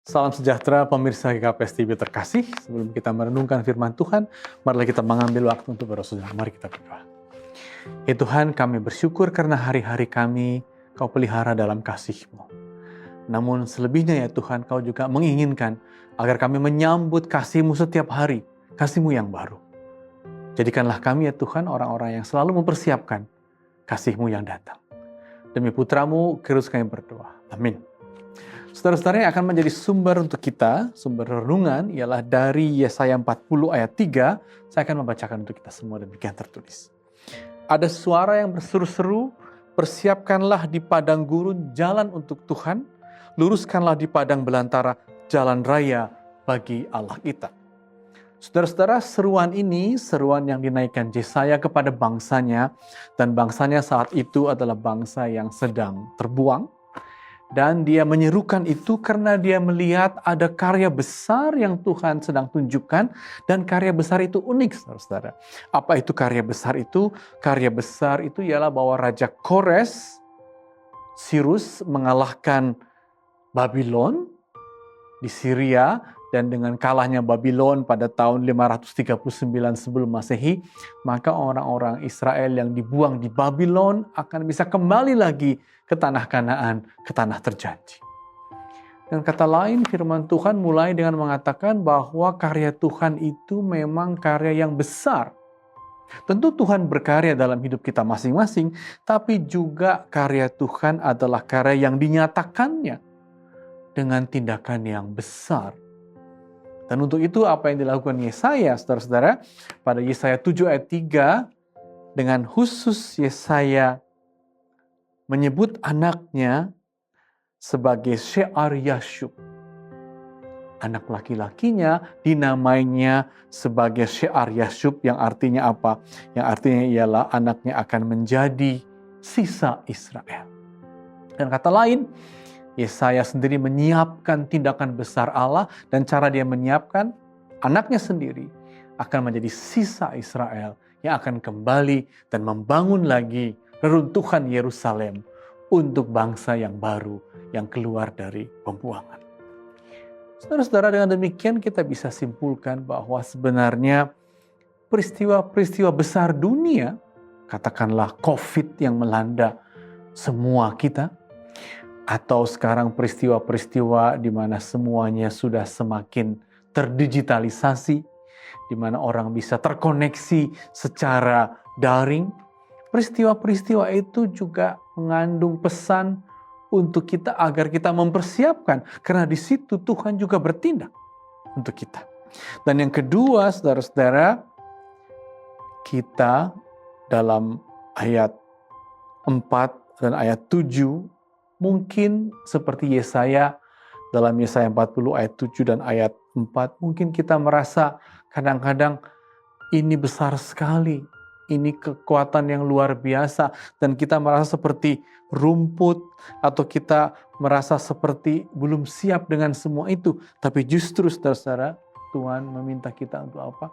Salam sejahtera pemirsa GKPS TV terkasih. Sebelum kita merenungkan firman Tuhan, marilah kita mengambil waktu untuk berdoa. Mari kita berdoa. Ya Tuhan, kami bersyukur karena hari-hari kami Kau pelihara dalam kasih-Mu. Namun selebihnya ya Tuhan, Kau juga menginginkan agar kami menyambut kasih-Mu setiap hari, kasih-Mu yang baru. Jadikanlah kami ya Tuhan orang-orang yang selalu mempersiapkan kasih-Mu yang datang. Demi putra-Mu, Kristus kami berdoa. Amin. Saudara-saudara yang akan menjadi sumber untuk kita, sumber renungan ialah dari Yesaya 40 ayat 3. Saya akan membacakan untuk kita semua demikian tertulis. Ada suara yang berseru-seru, persiapkanlah di padang gurun jalan untuk Tuhan, luruskanlah di padang belantara jalan raya bagi Allah kita. Saudara-saudara, seruan ini seruan yang dinaikkan Yesaya kepada bangsanya, dan bangsanya saat itu adalah bangsa yang sedang terbuang. Dan dia menyerukan itu karena dia melihat ada karya besar yang Tuhan sedang tunjukkan, dan karya besar itu unik, saudara-saudara. Apa itu karya besar itu? Karya besar itu ialah bahwa Raja Kores, Sirus mengalahkan Babylon di Syria, dan dengan kalahnya Babylon pada tahun 539 sebelum Masehi, maka orang-orang Israel yang dibuang di Babylon akan bisa kembali lagi ke tanah Kanaan, ke tanah terjanji. Dan kata lain, firman Tuhan mulai dengan mengatakan bahwa karya Tuhan itu memang karya yang besar. Tentu Tuhan berkarya dalam hidup kita masing-masing, tapi juga karya Tuhan adalah karya yang dinyatakannya dengan tindakan yang besar. Dan untuk itu apa yang dilakukan Yesaya, saudara-saudara, pada Yesaya 7 ayat 3, dengan khusus Yesaya menyebut anaknya sebagai Shear-Yashub. Anak laki-lakinya dinamainya sebagai Shear-Yashub, yang artinya apa? Yang artinya ialah anaknya akan menjadi sisa Israel. Dan kata lain, Yesaya sendiri menyiapkan tindakan besar Allah, dan cara dia menyiapkan anaknya sendiri akan menjadi sisa Israel yang akan kembali dan membangun lagi reruntuhan Yerusalem untuk bangsa yang baru yang keluar dari pembuangan. Saudara-saudara, dengan demikian kita bisa simpulkan bahwa sebenarnya peristiwa-peristiwa besar dunia, katakanlah COVID yang melanda semua kita, atau sekarang peristiwa-peristiwa di mana semuanya sudah semakin terdigitalisasi, di mana orang bisa terkoneksi secara daring. Peristiwa-peristiwa itu juga mengandung pesan untuk kita agar kita mempersiapkan, karena di situ Tuhan juga bertindak untuk kita. Dan yang kedua, saudara-saudara, kita dalam ayat 4 dan ayat 7 mungkin seperti Yesaya dalam Yesaya 40 ayat 7 dan ayat 4, mungkin kita merasa kadang-kadang ini besar sekali, ini kekuatan yang luar biasa, dan kita merasa seperti rumput, atau kita merasa seperti belum siap dengan semua itu. Tapi justru saudara-saudara, Tuhan meminta kita untuk apa?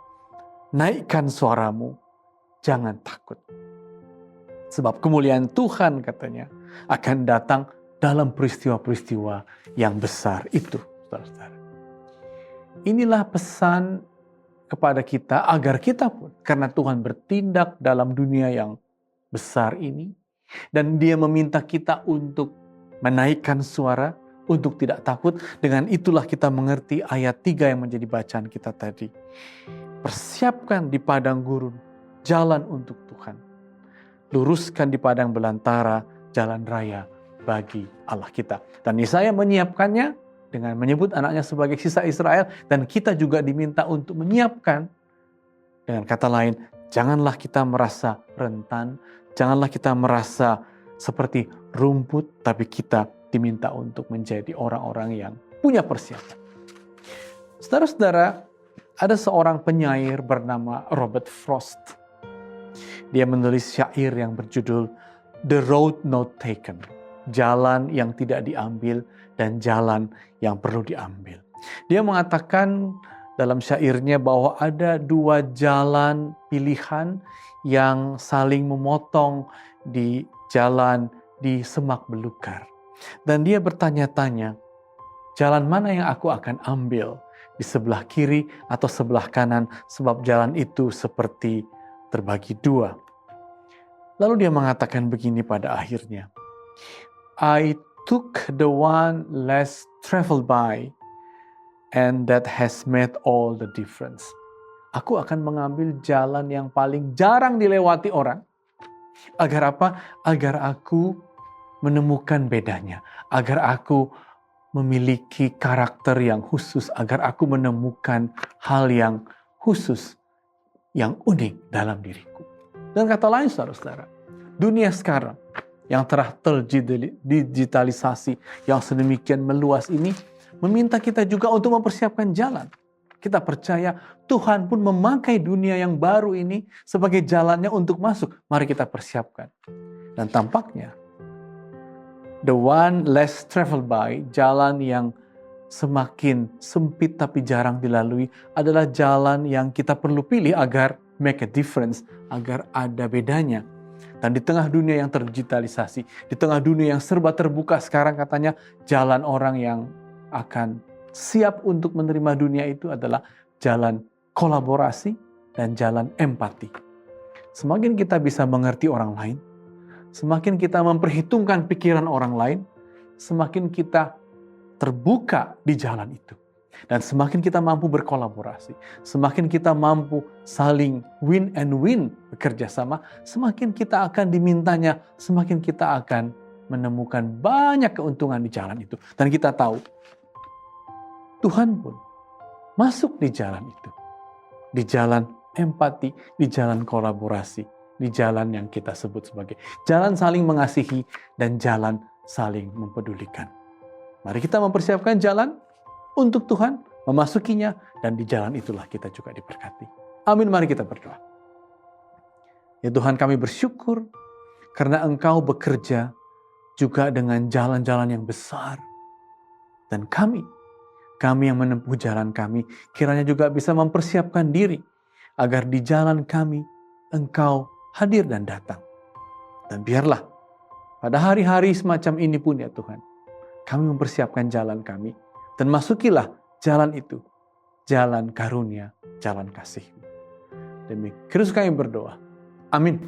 Naikkan suaramu, jangan takut. Sebab kemuliaan Tuhan, katanya, akan datang dalam peristiwa-peristiwa yang besar itu, saudara-saudara. Inilah pesan kepada kita agar kita pun, karena Tuhan bertindak dalam dunia yang besar ini, dan Dia meminta kita untuk menaikkan suara, untuk tidak takut. Dengan itulah kita mengerti ayat 3 yang menjadi bacaan kita tadi. Persiapkan di padang gurun jalan untuk Tuhan, luruskan di padang belantara jalan raya bagi Allah kita. Dan Yesaya menyiapkannya dengan menyebut anaknya sebagai sisa Israel, dan kita juga diminta untuk menyiapkan. Dengan kata lain, janganlah kita merasa rentan, janganlah kita merasa seperti rumput, tapi kita diminta untuk menjadi orang-orang yang punya persiapan. Saudara-saudara, ada seorang penyair bernama Robert Frost. Dia menulis syair yang berjudul The Road Not Taken, jalan yang tidak diambil dan jalan yang perlu diambil. Dia mengatakan dalam syairnya bahwa ada dua jalan pilihan yang saling memotong di jalan di semak belukar. Dan dia bertanya-tanya, jalan mana yang aku akan ambil, di sebelah kiri atau sebelah kanan, sebab jalan itu seperti terbagi dua. Lalu dia mengatakan begini pada akhirnya, I took the one less traveled by, and that has made all the difference. Aku akan mengambil jalan yang paling jarang dilewati orang. Agar apa? Agar aku menemukan bedanya. Agar aku memiliki karakter yang khusus. Agar aku menemukan hal yang khusus, yang unik dalam diriku. Dan kata lain, saudara-saudara, dunia sekarang yang telah terdigitalisasi, yang sedemikian meluas ini, meminta kita juga untuk mempersiapkan jalan. Kita percaya Tuhan pun memakai dunia yang baru ini sebagai jalannya untuk masuk. Mari kita persiapkan. Dan tampaknya, the one less traveled by, jalan yang semakin sempit tapi jarang dilalui, adalah jalan yang kita perlu pilih agar make a difference, agar ada bedanya. Dan di tengah dunia yang terdigitalisasi, di tengah dunia yang serba terbuka sekarang, katanya jalan orang yang akan siap untuk menerima dunia itu adalah jalan kolaborasi dan jalan empati. Semakin kita bisa mengerti orang lain, semakin kita memperhitungkan pikiran orang lain, semakin kita terbuka di jalan itu. Dan semakin kita mampu berkolaborasi, semakin kita mampu saling win and win, bekerja sama, semakin kita akan dimintanya, semakin kita akan menemukan banyak keuntungan di jalan itu. Dan kita tahu, Tuhan pun masuk di jalan itu. Di jalan empati, di jalan kolaborasi, di jalan yang kita sebut sebagai jalan saling mengasihi dan jalan saling mempedulikan. Mari kita mempersiapkan jalan untuk Tuhan, memasukinya, dan di jalan itulah kita juga diberkati. Amin, mari kita berdoa. Ya Tuhan, kami bersyukur karena Engkau bekerja juga dengan jalan-jalan yang besar. Dan kami yang menempuh jalan kami, kiranya juga bisa mempersiapkan diri agar di jalan kami Engkau hadir dan datang. Dan biarlah pada hari-hari semacam ini pun ya Tuhan, kami mempersiapkan jalan kami dan masukilah jalan itu, jalan karunia, jalan kasih-Mu. Demi Kristus kami berdoa. Amin.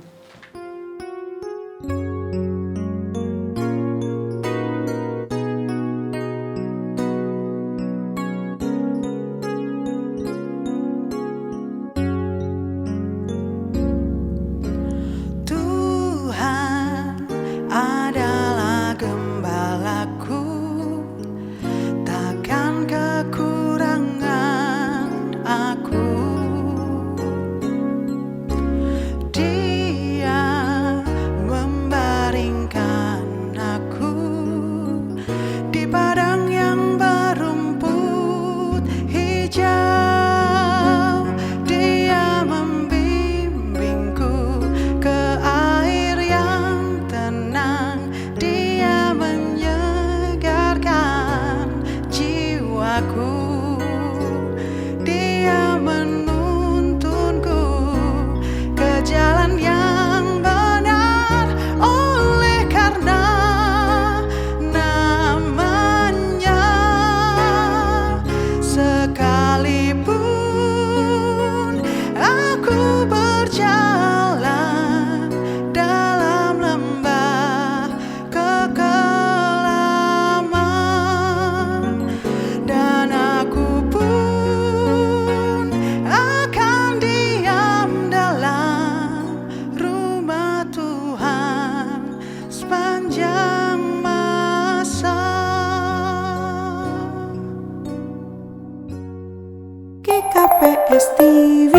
KPS TV.